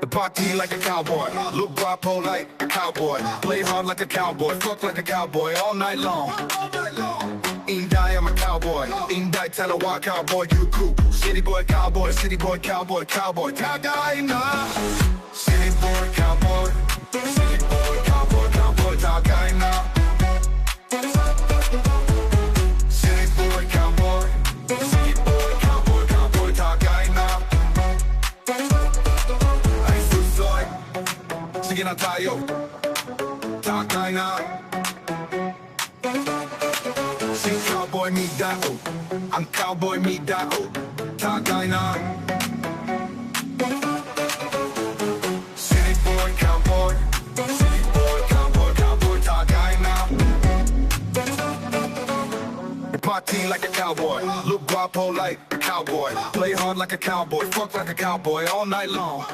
The party like a cowboy, look guapo like a cowboy, play hard like a cowboy, fuck like a cowboy all night long. Indai, I'm a cowboy. Indai, tell a wild cowboy, you cool. City boy, cowboy, city boy, cowboy, cowboy, cowboy, nah. City boy, cowboy, city boy, cowboy, cowboy, cowboy, nah. City boy, cowboy, city boy, cowboy, cowboy, cowboy, nah. Ay, susoy, sige na tayo, cowboy, nah. Si cowboy mi dao, ang cowboy mi dao, tagay na. City boy, cowboy, city boy, cowboy, cowboy, tagay na. Party like a cowboy, look guapo like a cowboy, play hard like a cowboy, fuck like a cowboy all night long.